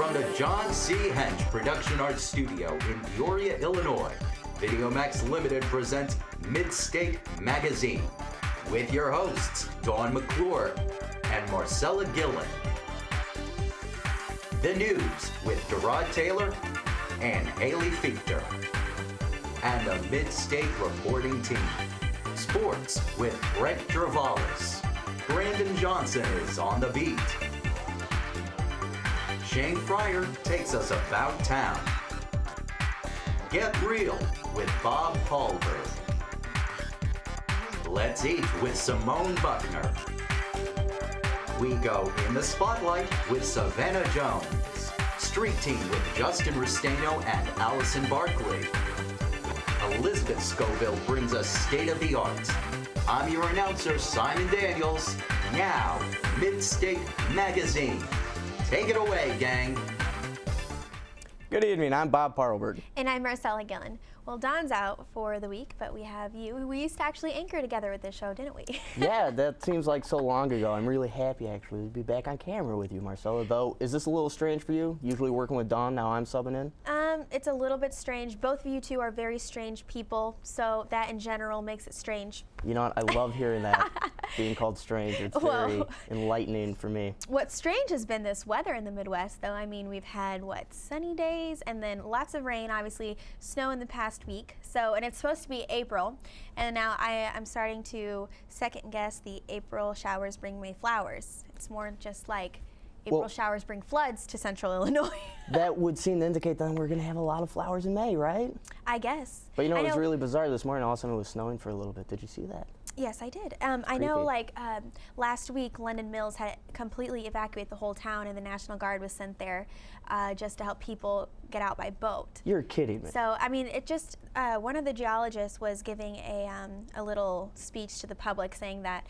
from the John C. Hench Production Arts Studio in Peoria, Illinois, VideoMax Limited presents Midstate Magazine with your hosts, Dawn McClure and Marcella Gillen. The news with Gerard Taylor and Haley Fichter. And the Midstate reporting team. Sports with Brett Travalis. Brandon Johnson is on the beat. Shane Fryer takes us about town. Get Real with Bob Paulberg. Let's Eat with Simone Buckner. We go in the spotlight with Savannah Jones. Street Team with Justin Rustano and Allison Barkley. Elizabeth Scoville brings us State of the Arts. I'm your announcer, Simon Daniels. Now, Midstate Magazine. Take it away, gang. Good evening, I'm Bob Parlberg. And I'm Marcella Gillen. Well, Don's out for the week, but we have you. We used to actually anchor together with this show, didn't we? Yeah, that seems like so long ago. I'm really happy, actually, to be back on camera with you, Marcella. Though, is this a little strange for you? Usually working with Dawn, now I'm subbing in? It's a little bit strange. Both of you two are very strange people, so that in general makes it strange. You know what? I love hearing that, being called strange. It's very enlightening for me. What's strange has been this weather in the Midwest, though. I mean, we've had, sunny days and then lots of rain, obviously, snow in the past week. So, and it's supposed to be April, and now I'm starting to second guess the April showers bring me flowers. It's more just like April showers bring floods to central Illinois. That would seem to indicate that we're going to have a lot of flowers in May, right? I guess. But you know, it was really bizarre this morning. All of a sudden it was snowing for a little bit. Did you see that? Yes, I did. I know, last week, London Mills had completely evacuated the whole town, and the National Guard was sent there just to help people get out by boat. You're kidding me. So, I mean, it just, one of the geologists was giving a little speech to the public saying that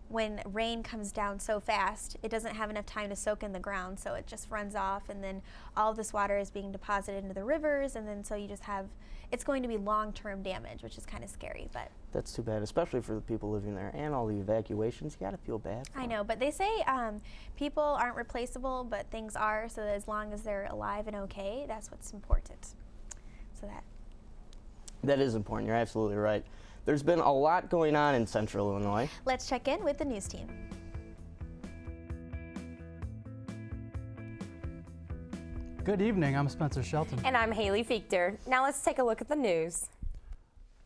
when rain comes down so fast, it doesn't have enough time to soak in the ground, so it just runs off, and then all of this water is being deposited into the rivers, and then so you just have, it's going to be long-term damage, which is kind of scary, but. That's too bad, especially for the people living there and all the evacuations. You gotta feel bad for I know, but they say people aren't replaceable, but things are, so that as long as they're alive and okay, that's what's important. So that is important, you're absolutely right. There's been a lot going on in central Illinois. Let's check in with the news team. Good evening, I'm Spencer Shelton. And I'm Haley Fichter. Now let's take a look at the news.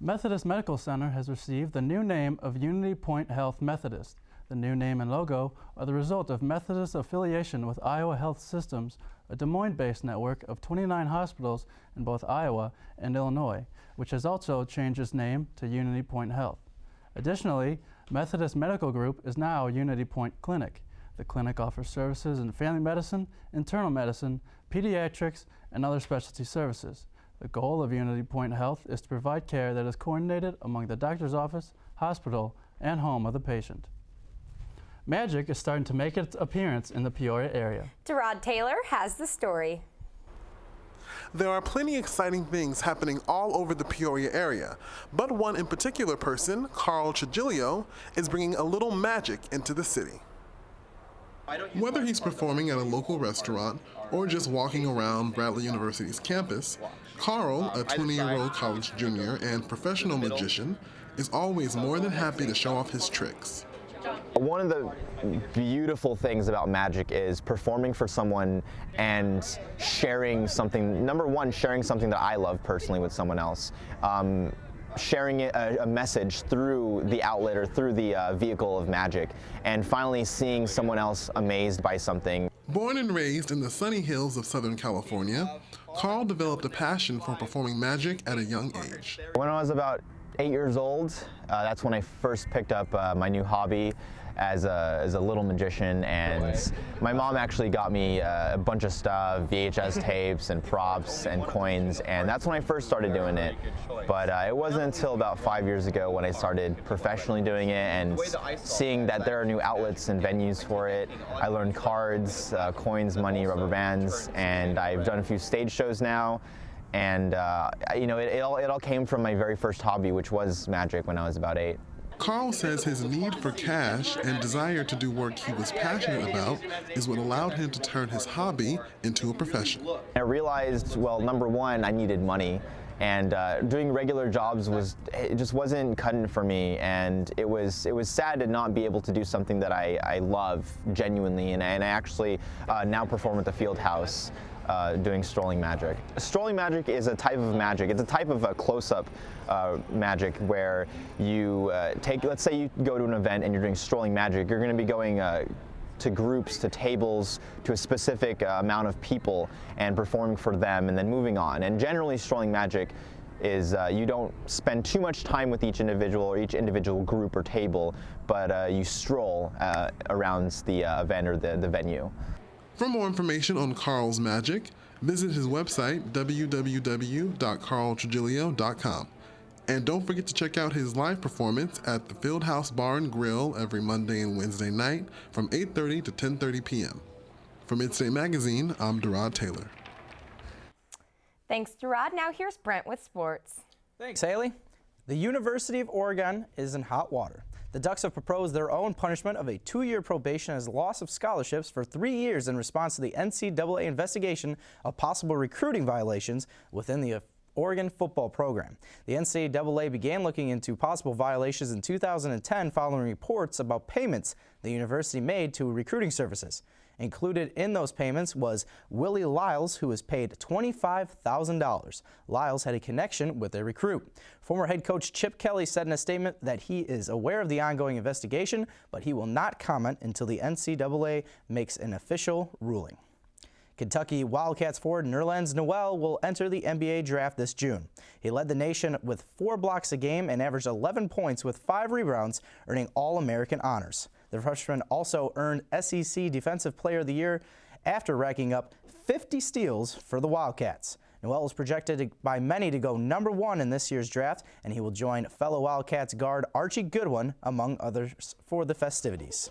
Methodist Medical Center has received the new name of Unity Point Health Methodist. The new name and logo are the result of Methodist affiliation with Iowa Health Systems, a Des Moines-based network of 29 hospitals in both Iowa and Illinois, which has also changed its name to Unity Point Health. Additionally, Methodist Medical Group is now Unity Point Clinic. The clinic offers services in family medicine, internal medicine, pediatrics, and other specialty services. The goal of Unity Point Health is to provide care that is coordinated among the doctor's office, hospital, and home of the patient. Magic is starting to make its appearance in the Peoria area. Gerard Taylor has the story. There are plenty exciting things happening all over the Peoria area, but one in particular person, Carl Trigilio, is bringing a little magic into the city. Whether he's performing at a local restaurant or just walking around Bradley University's campus, Carl, a 20-year-old college junior and professional magician, is always more than happy to show off his tricks. One of the beautiful things about magic is performing for someone and sharing something. Number one, sharing something that I love personally with someone else. Sharing a message through the outlet or through the vehicle of magic, and finally seeing someone else amazed by something. Born and raised in the sunny hills of Southern California, Carl developed a passion for performing magic at a young age. When I was about 8 years old, that's when I first picked up my new hobby as a little magician, and my mom actually got me a bunch of stuff, VHS tapes and props and coins, and that's when I first started doing it. But it wasn't until about 5 years ago when I started professionally doing it and seeing that there are new outlets and venues for it. I learned cards, coins, money, rubber bands, and I've done a few stage shows now. And you know, it all came from my very first hobby, which was magic when I was about 8. Carl says his need for cash and desire to do work he was passionate about is what allowed him to turn his hobby into a profession. I realized, well, number one, I needed money. And doing regular jobs it just wasn't cutting it for me, and it was sad to not be able to do something that I love genuinely, and I actually now perform at the Field House doing strolling magic. Strolling magic is a type of magic. It's a type of a close-up magic where you let's say you go to an event and you're doing strolling magic, you're going to be going to groups, to tables, to a specific amount of people and performing for them and then moving on. And generally strolling magic is you don't spend too much time with each individual or each individual group or table, but you stroll around the event or the venue. For more information on Carl's magic, visit his website, www.carltrujillo.com. And don't forget to check out his live performance at the Fieldhouse Bar and Grill every Monday and Wednesday night from 8:30 to 10:30 p.m. For Midstate Magazine, I'm Derod Taylor. Thanks, Derod. Now here's Brent with sports. Thanks, Haley. The University of Oregon is in hot water. The Ducks have proposed their own punishment of a 2-year probation as loss of scholarships for 3 years in response to the NCAA investigation of possible recruiting violations within the Oregon football program. The NCAA began looking into possible violations in 2010 following reports about payments the university made to recruiting services. Included in those payments was Willie Lyles, who was paid $25,000. Lyles had a connection with a recruit. Former head coach Chip Kelly said in a statement that he is aware of the ongoing investigation, but he will not comment until the NCAA makes an official ruling. Kentucky Wildcats forward Nerlens Noel will enter the NBA draft this June. He led the nation with 4 blocks a game and averaged 11 points with 5 rebounds, earning All-American honors. The freshman also earned SEC Defensive Player of the Year after racking up 50 steals for the Wildcats. Noel is projected by many to go #1 in this year's draft, and he will join fellow Wildcats guard Archie Goodwin, among others, for the festivities.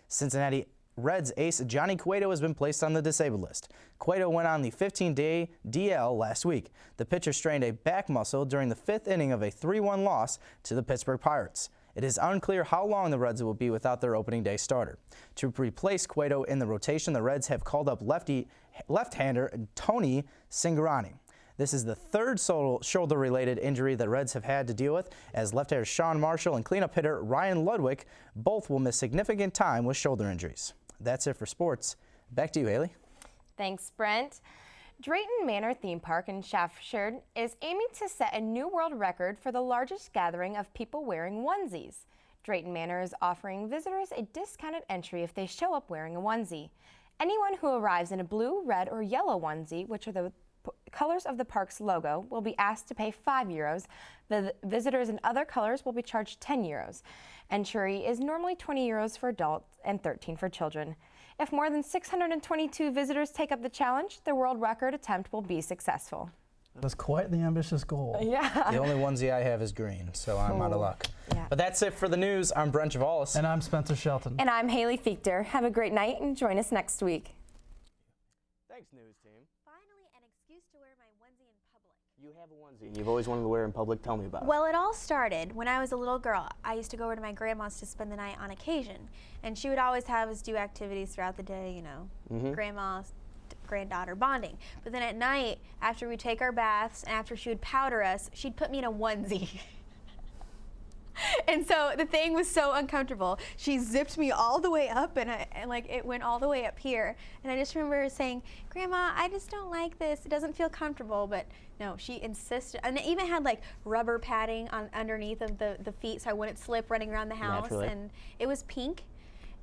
Cincinnati Reds ace Johnny Cueto has been placed on the disabled list. Cueto went on the 15-day DL last week. The pitcher strained a back muscle during the 5th inning of a 3-1 loss to the Pittsburgh Pirates. It is unclear how long the Reds will be without their opening day starter. To replace Cueto in the rotation, the Reds have called up left-hander Tony Cingarani. This is the 3rd shoulder-related injury the Reds have had to deal with, as left-hander Sean Marshall and cleanup hitter Ryan Ludwig both will miss significant time with shoulder injuries. That's it for sports. Back to you, Haley. Thanks, Brent. Drayton Manor Theme Park in Shaftsbury is aiming to set a new world record for the largest gathering of people wearing onesies. Drayton Manor is offering visitors a discounted entry if they show up wearing a onesie. Anyone who arrives in a blue, red, or yellow onesie, which are the colors of the park's logo, will be asked to pay €5. Visitors in other colors will be charged €10. Entry is normally €20 for adults and $13 for children. If more than 622 visitors take up the challenge, the world record attempt will be successful. That is quite the ambitious goal. Yeah. The only onesie I have is green, so I'm out of luck. Yeah. But that's it for the news. I'm Brent Javalis. And I'm Spencer Shelton. And I'm Haley Fichter. Have a great night and join us next week. Thanks, news team. Finally, an excuse to wear my onesie in public. You have a onesie and you've always wanted to wear it in public. Tell me about it. Well, it all started when I was a little girl. I used to go over to my grandma's to spend the night on occasion. And she would always have us do activities throughout the day, you know, grandma, granddaughter bonding. But then at night, after we'd take our baths and after she would powder us, she'd put me in a onesie. And so the thing was so uncomfortable. She zipped me all the way up and like it went all the way up here. And I just remember saying, Grandma, I just don't like this. It doesn't feel comfortable. But no, she insisted. And it even had like rubber padding on underneath of the feet so I wouldn't slip running around the house. Naturally. And it was pink.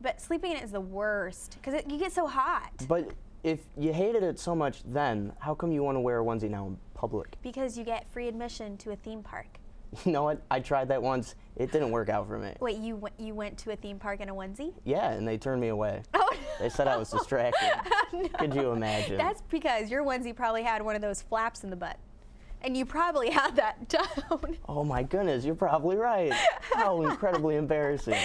But sleeping in it is the worst because you get so hot. But if you hated it so much then, how come you want to wear a onesie now in public? Because you get free admission to a theme park. You know what? I tried that once. It didn't work out for me. Wait, you went to a theme park in a onesie? Yeah, and they turned me away. Oh, They said I was distracted. no. Could you imagine? That's because your onesie probably had one of those flaps in the butt. And you probably had that down. Oh my goodness, you're probably right. How incredibly embarrassing.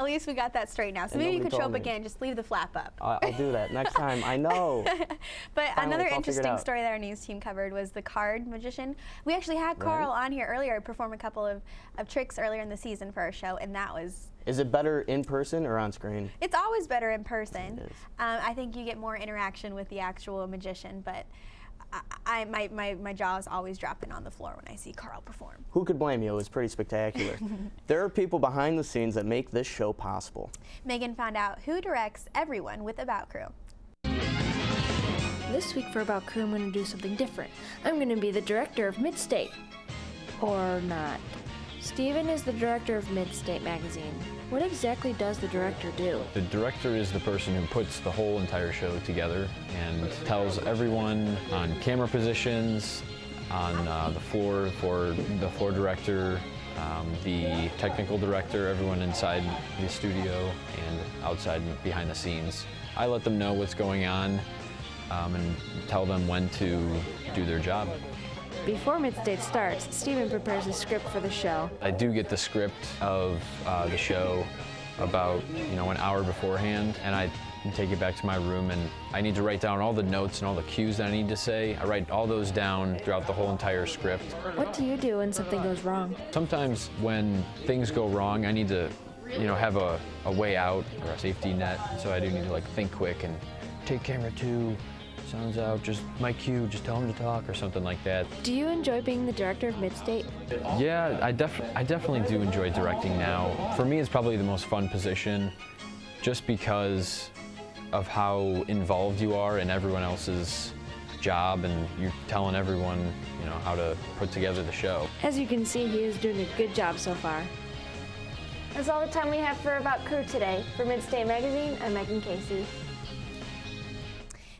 At least we got that straight now. So And maybe you nobody could show told up me. again, just leave the flap up. I'll do that next time. I know. But Finally, another it's all figured interesting out. story that our news team covered was the card magician. We actually had Carl on here earlier, perform a couple of tricks earlier in the season for our show, and that was... Is it better in person or on screen? It's always better in person. It is. I think you get more interaction with the actual magician, but my jaw is always dropping on the floor when I see Carl perform. Who could blame you? It was pretty spectacular. There are people behind the scenes that make this show possible. Megan found out who directs everyone with About Crew. This week for About Crew, I'm going to do something different. I'm going to be the director of Midstate. Or not. Steven is the director of Midstate magazine. What exactly does the director do? The director is the person who puts the whole entire show together and tells everyone on camera positions, on the floor for the floor director, the technical director, everyone inside the studio and outside behind the scenes. I let them know what's going on and tell them when to do their job. Before Midstate starts, Steven prepares a script for the show. I do get the script of the show about an hour beforehand, and I take it back to my room, and I need to write down all the notes and all the cues that I need to say. I write all those down throughout the whole entire script. What do you do when something goes wrong? Sometimes when things go wrong, I need to have a way out or a safety net, so I do need to think quick and take camera 2. Sounds out, just my cue, just tell him to talk or something like that. Do you enjoy being the director of Midstate? Yeah, I definitely do enjoy directing now. For me, it's probably the most fun position just because of how involved you are in everyone else's job, and you're telling everyone, how to put together the show. As you can see, he is doing a good job so far. That's all the time we have for About Crew today. For Midstate Magazine, I'm Megan Casey.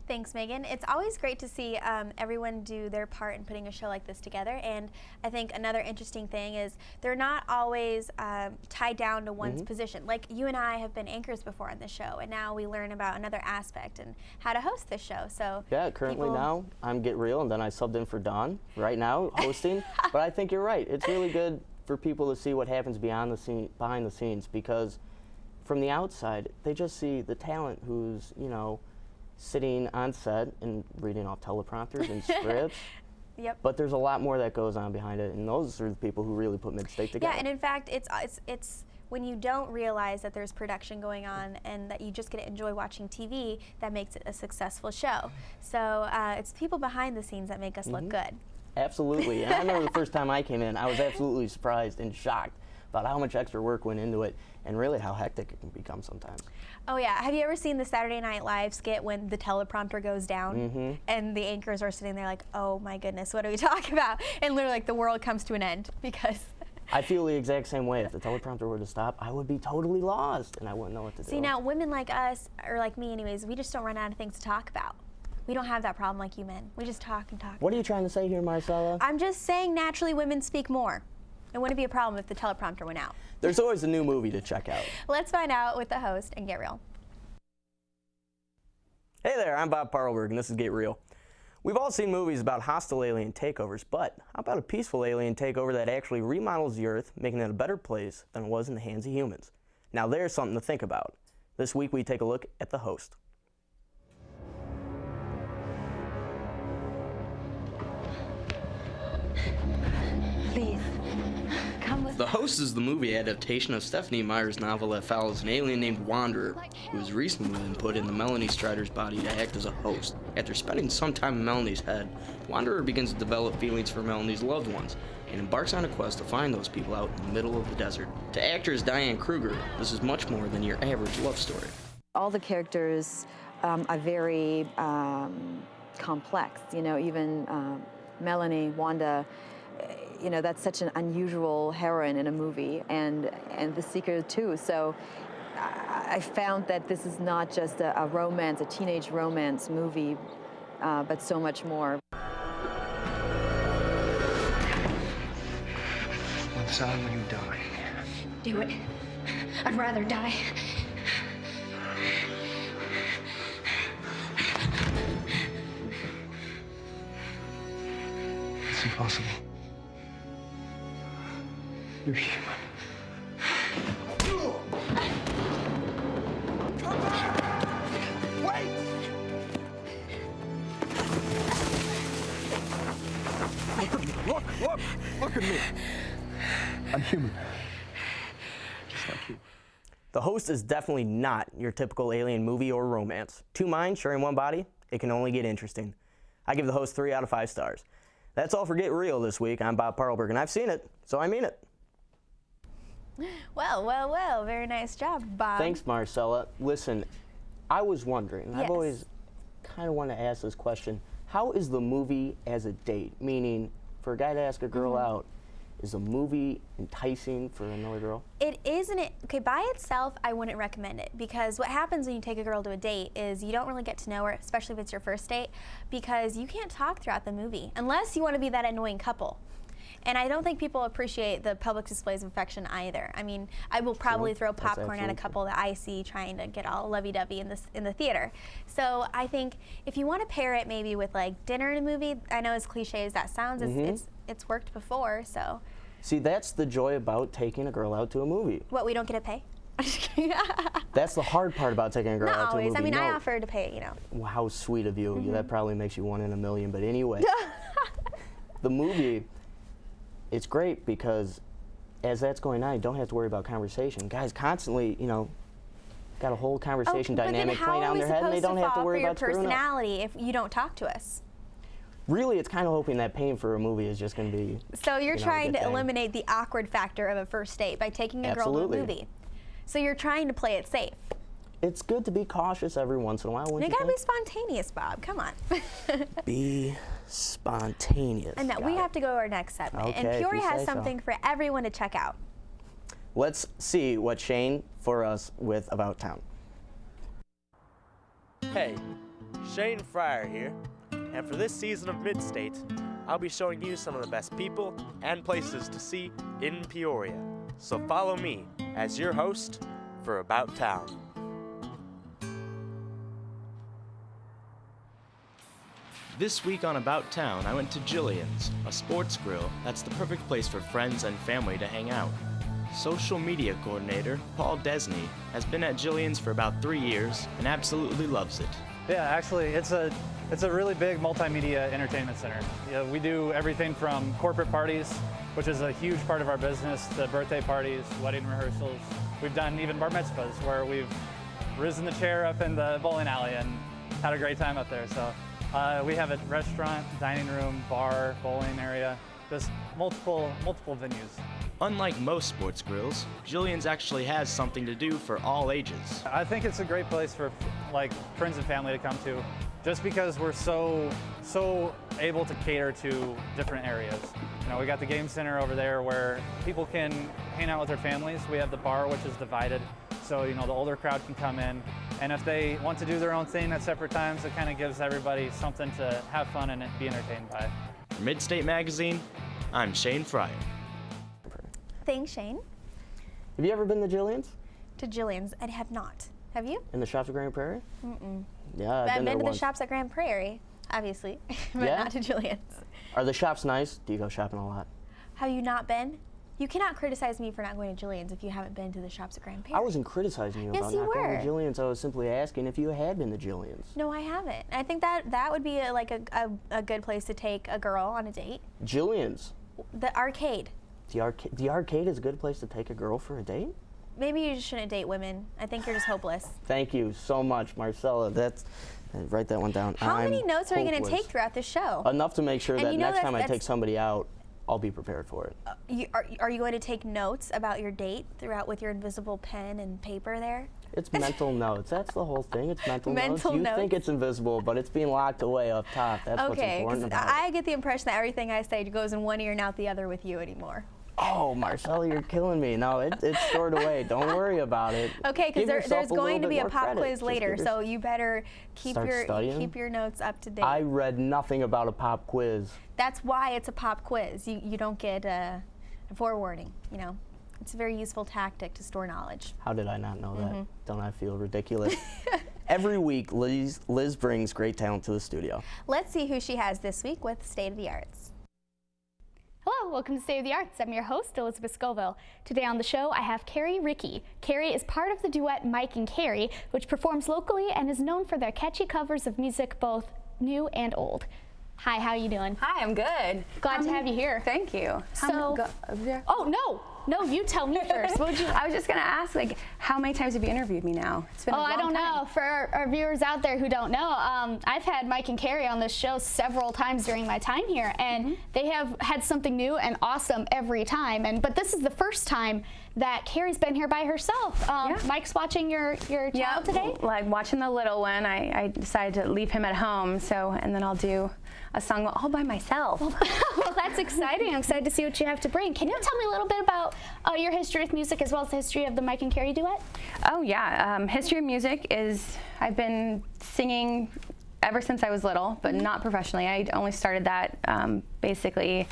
Thanks, Megan. It's always great to see everyone do their part in putting a show like this together. And I think another interesting thing is they're not always tied down to one's position. Like you and I have been anchors before on this show, and now we learn about another aspect and how to host this show. So yeah, currently now I'm Get Real, and then I subbed in for Dawn right now hosting. But I think you're right. It's really good for people to see what happens behind the scenes, because from the outside they just see the talent who's sitting on set and reading off teleprompters and scripts. Yep. But there's a lot more that goes on behind it, and those are the people who really put Midstate together. Yeah, and in fact, it's when you don't realize that there's production going on and that you just get to enjoy watching TV that makes it a successful show. So it's people behind the scenes that make us look good. Absolutely. And I remember the first time I came in, I was absolutely surprised and shocked about how much extra work went into it, and really how hectic it can become sometimes. Oh yeah, have you ever seen the Saturday Night Live skit when the teleprompter goes down and the anchors are sitting there like, oh my goodness, what do we talk about? And literally the world comes to an end because... I feel the exact same way. If the teleprompter were to stop, I would be totally lost and I wouldn't know what to do. See, now women like us, or like me anyways, we just don't run out of things to talk about. We don't have that problem like you men. We just talk and talk. What are you trying to say here, Marcella? I'm just saying naturally women speak more. It wouldn't be a problem if the teleprompter went out. There's always a new movie to check out. Let's find out with the host and Get Real. Hey there, I'm Bob Parlberg, and this is Get Real. We've all seen movies about hostile alien takeovers, but how about a peaceful alien takeover that actually remodels the Earth, making it a better place than it was in the hands of humans? Now there's something to think about. This week we take a look at The Host. Please, come with The Host is the movie adaptation of Stephanie Meyer's novel that follows an alien named Wanderer, who has recently been put in the Melanie Strider's body to act as a host. After spending some time in Melanie's head, Wanderer begins to develop feelings for Melanie's loved ones, and embarks on a quest to find those people out in the middle of the desert. To actress Diane Kruger, this is much more than your average love story. All the characters are very complex, even Melanie, Wanda, that's such an unusual heroine in a movie, and The Seeker too. So I found that this is not just a romance, a teenage romance movie, but so much more. What side will you die? do it. I'd rather die. It's impossible. You're human. Look at me. I'm human. Just like you. The Host is definitely not your typical alien movie or romance. Two minds sharing one body, it can only get interesting. I give The Host 3 out of 5 stars. That's all for Get Real this week. I'm Bob Parlberg, and I've seen it, so I mean it. Well, very nice job, Bob. Thanks, Marcella. Listen, I was wondering, Yes. I've always kind of wanted to ask this question. How is the movie as a date? Meaning, for a guy to ask a girl out, is the movie enticing for another girl? It isn't it. Okay, by itself, I wouldn't recommend it, because what happens when you take a girl to a date is you don't really get to know her, especially if it's your first date, because you can't talk throughout the movie unless you want to be that annoying couple. And I don't think people appreciate the public displays of affection either. I mean, I will probably throw popcorn at a couple that I see trying to get all lovey-dovey in the theater. So I think if you want to pair it maybe with like dinner and a movie, I know as cliche as that sounds, it's worked before. So. See, that's the joy about taking a girl out to a movie. What, we don't get to pay? That's the hard part about taking a girl Not out to a always. movie. I mean, No. I offer to pay, you know. Well, how sweet of you. That probably makes you 1 in a million, but anyway. The movie, it's great because as that's going on, you don't have to worry about conversation. Guys constantly, you know, got a whole conversation dynamic playing out in their head, and they don't have to worry about screwing up. How are we supposed to fall for your personality if you don't talk to us? Really, it's kind of hoping that paying for a movie is just going to be. So you're trying good to thing. eliminate the awkward factor of a first date by taking a girl to a movie. So you're trying to play it safe. It's good to be cautious every once in a while. You gotta be spontaneous, Bob. Come on. Be spontaneous. And now we have to go to our next segment. Okay, and if Peoria you has say so. something for everyone to check out. Let's see what Shane for us with About Town. Hey, Shane Fryer here, and for this season of Midstate, I'll be showing you some of the best people and places to see in Peoria. So follow me as your host for About Town. This week on About Town, I went to Jillian's, a sports grill that's the perfect place for friends and family to hang out. Social media coordinator Paul Desney has been at Jillian's for about 3 years and absolutely loves it. Yeah, actually, it's a really big multimedia entertainment center. We do everything from corporate parties, which is a huge part of our business, to birthday parties, wedding rehearsals. We've done even bar mitzvahs where we've risen the chair up in the bowling alley and had a great time up there. So we have a restaurant, dining room, bar, bowling area, just multiple venues. Unlike most sports grills, Jillian's actually has something to do for all ages. I think it's a great place for like friends and family to come to, just because we're so able to cater to different areas. You know, we got the game center over there where people can hang out with their families. We have the bar, which is divided, so you know the older crowd can come in, and if they want to do their own thing at separate times, it kind of gives everybody something to have fun and be entertained by. For Midstate Magazine, I'm Shane Fryer. Thanks, Shane. Have you ever been to Jillian's? To Jillian's, I have not. Have you? In the shops at Grand Prairie? Mm-mm. Yeah, I've been there to once. the shops at Grand Prairie, obviously, but Yeah? not to Jillian's. Are the shops nice? Do you go shopping a lot? Have you not been? You cannot criticize me for not going to Jillian's if you haven't been to the shops at Grand Prairie. I wasn't criticizing you Yes, about you not going were. to Jillian's. I was simply asking if you had been to Jillian's. No, I haven't. I think that would be a good place to take a girl on a date. Jillian's? The arcade. The arcade is a good place to take a girl for a date? Maybe you just shouldn't date women. I think you're just hopeless. Thank you so much, Marcella. Write that one down. How many notes are you going to hopeless. take throughout this show? Enough to make sure And that you know next time I that's- take somebody out, I'll be prepared for it. Are you going to take notes about your date throughout with your invisible pen and paper there? It's mental notes. That's the whole thing. It's mental notes. You notes. think it's invisible, but it's being locked away up top. That's what's Okay, important 'cause about it. I get the impression that everything I say goes in one ear and out the other with you anymore. Oh, Marcella, you're killing me. No, it's stored away. Don't worry about it. Okay, because Give yourself there's going to little be bit a more pop credit. quiz Just later, give so you better keep Start studying? keep your notes up to date. I read nothing about a pop quiz. That's why it's a pop quiz. You don't get a forewarning. You know, it's a very useful tactic to store knowledge. How did I not know Mhm. that? Don't I feel ridiculous? Every week, Liz brings great talent to the studio. Let's see who she has this week with State of the Arts. Hello, welcome to State of the Arts. I'm your host, Elizabeth Scoville. Today on the show, I have Carrie Ricky. Carrie is part of the duet Mike and Carrie, which performs locally and is known for their catchy covers of music both new and old. Hi, how are you doing? Hi, I'm good. Glad to have you here. Thank you. No, you tell me first. What would you? I was just gonna ask, like, how many times have you interviewed me now? It's been a long I don't time. know. For our viewers out there who don't know, I've had Mike and Carrie on this show several times during my time here, and they have had something new and awesome every time. But this is the first time that Carrie's been here by herself. Mike's watching your child today? Like watching the little one. I decided to leave him at home, and then I'll do a song all by myself. Well, that's exciting. I'm excited to see what you have to bring. Can you tell me a little bit about your history with music as well as the history of the Mike and Carrie duet? Oh yeah, history of music is, I've been singing ever since I was little, but not professionally. I only started that basically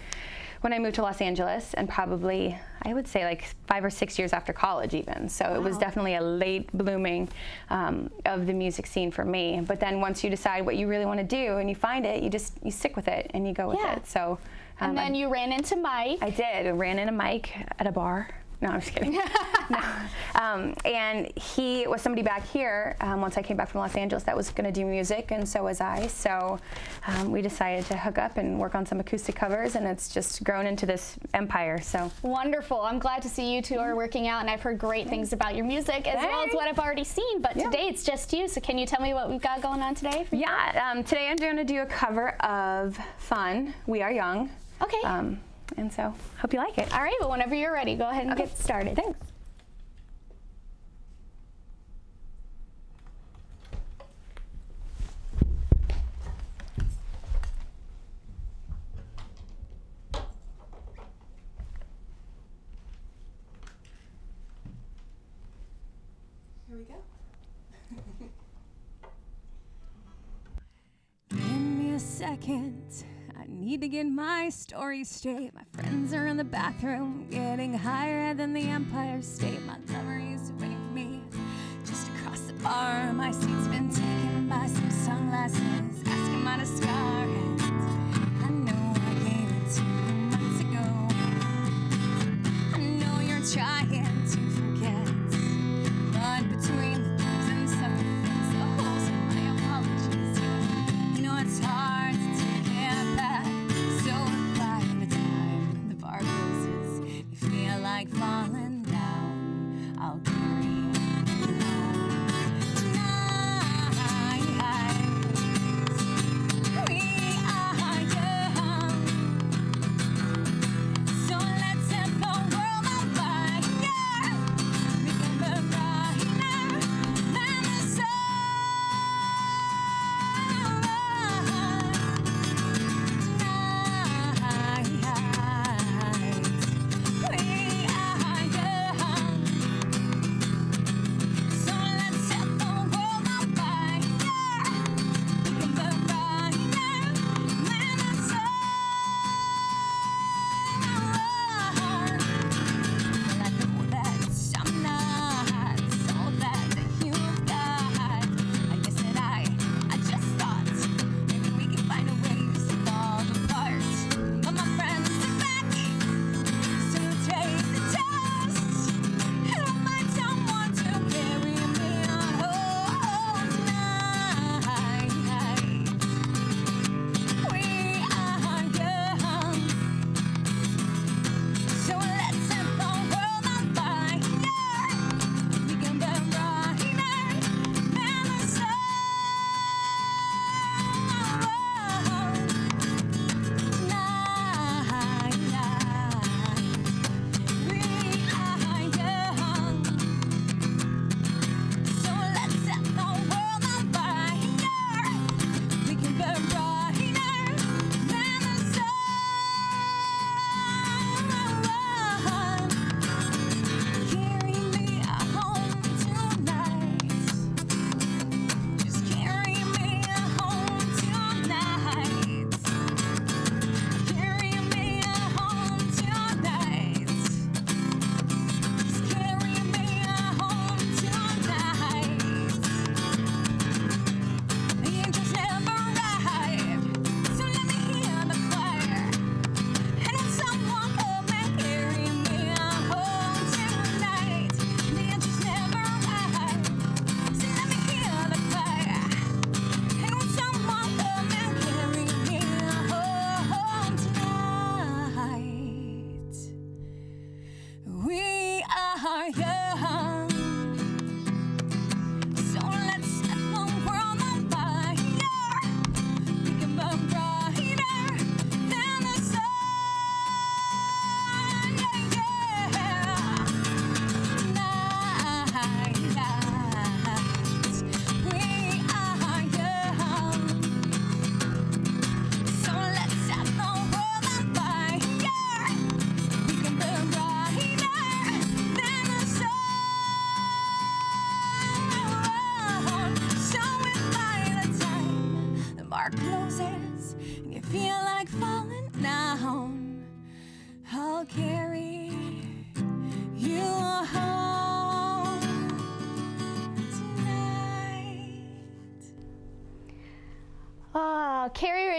when I moved to Los Angeles, and probably, I would say, like 5 or 6 years after college even. So it was definitely a late blooming of the music scene for me. But then once you decide what you really want to do and you find it, you stick with it and you go with it. So. And then you ran into Mike. I did. I ran into Mike at a bar. No, I'm just kidding. And he was somebody back here once I came back from Los Angeles that was going to do music, and so was I. So we decided to hook up and work on some acoustic covers, and it's just grown into this empire. So wonderful. I'm glad to see you two are working out, and I've heard great things about your music as well as what I've already seen. But today it's just you. So can you tell me what we've got going on today? Today I'm going to do a cover of Fun, We Are Young. Okay. And so, hope you like it. All right, well, whenever you're ready, go ahead and get started. Thanks. Here we go. Give me a second. I need to get my story straight. My friends are in the bathroom, getting higher than the Empire State. My lover used to wait for me just across the bar. My seat's been taken by some sunglasses, asking about a scar. And I know I gave it 2 months ago. I know you're trying to forget, but between the things and some things, the holes in my apologies, you know it's hard to take it back. So by the time the bar closes, you feel like falling down, I'll carry you home. Tonight, we are young, so let's set the world on fire. We can burn brighter than the sun. Tonight, we are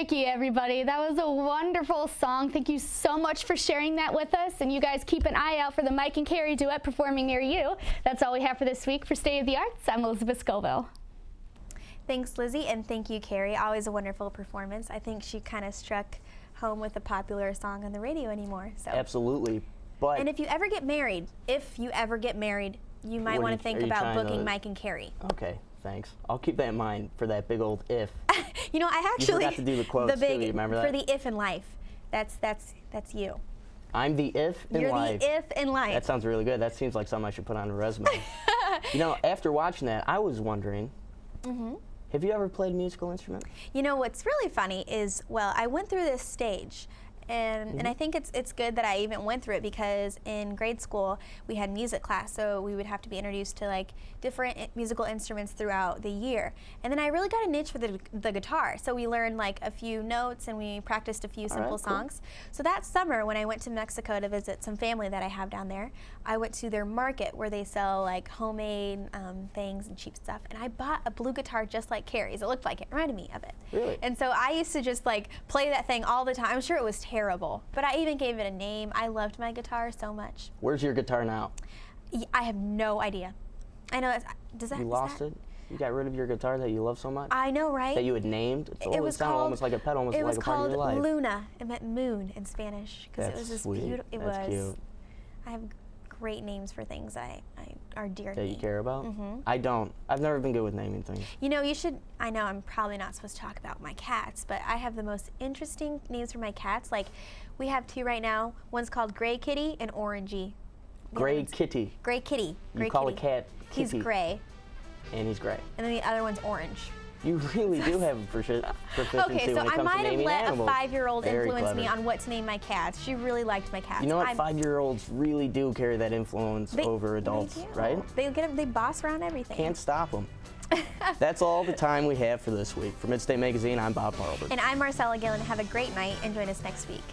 Ricky, everybody. That was a wonderful song. Thank you so much for sharing that with us. And you guys keep an eye out for the Mike and Carrie duet performing near you. That's all we have for this week. For State of the Arts, I'm Elizabeth Scoville. Thanks, Lizzie, and thank you, Carrie. Always a wonderful performance. I think she kind of struck home with a popular song on the radio anymore. So. Absolutely. But and if you ever get married, you might want to think about booking Mike and Carrie. Okay, thanks. I'll keep that in mind for that big old if. You know, I actually you forgot to do the quotes too. You remember that? For the if in life. That's you. I'm the if in life. You're the if in life. That sounds really good. That seems like something I should put on a resume. You know, after watching that, I was wondering, have you ever played a musical instrument? You know, what's really funny is, well, I went through this stage. And I think it's good that I even went through it, because in grade school we had music class, so we would have to be introduced to like different musical instruments throughout the year. And then I really got a niche for the guitar, so we learned like a few notes and we practiced a few simple songs. So that summer when I went to Mexico to visit some family that I have down there, I went to their market where they sell like homemade things and cheap stuff, and I bought a blue guitar just like Carrie's. It looked like it, reminded me of it. Really? And so I used to just like play that thing all the time. I'm sure it was terrible, but I even gave it a name. I loved my guitar so much. Where's your guitar now? I have no idea. I know that. You lost it? You got rid of your guitar that you love so much? I know, right? That you had named? It was called, almost like a pet, almost like a part of your life. It was called Luna. It meant moon in Spanish, because it was this beautiful. It That's was. Cute. I have great names for things I are dear to me. That you care about? I don't. I've never been good with naming things. You know, you should. I know I'm probably not supposed to talk about my cats, but I have the most interesting names for my cats. Like, we have two right now. One's called Gray Kitty and Orangey. Gray Kitty. Gray Kitty. You call a cat Kitty. He's gray. And he's gray. And then the other one's orange. You really do have a proficiency Okay, so when it comes I might to have naming let animals. a 5-year-old influence clever. me on what to name my cats. She really liked my cats. You know what? 5-year-olds really do carry that influence over adults, right? They boss around everything. Can't stop them. That's all the time we have for this week. For Midstate Magazine, I'm Bob Harlber. And I'm Marcella Gillen. Have a great night and join us next week.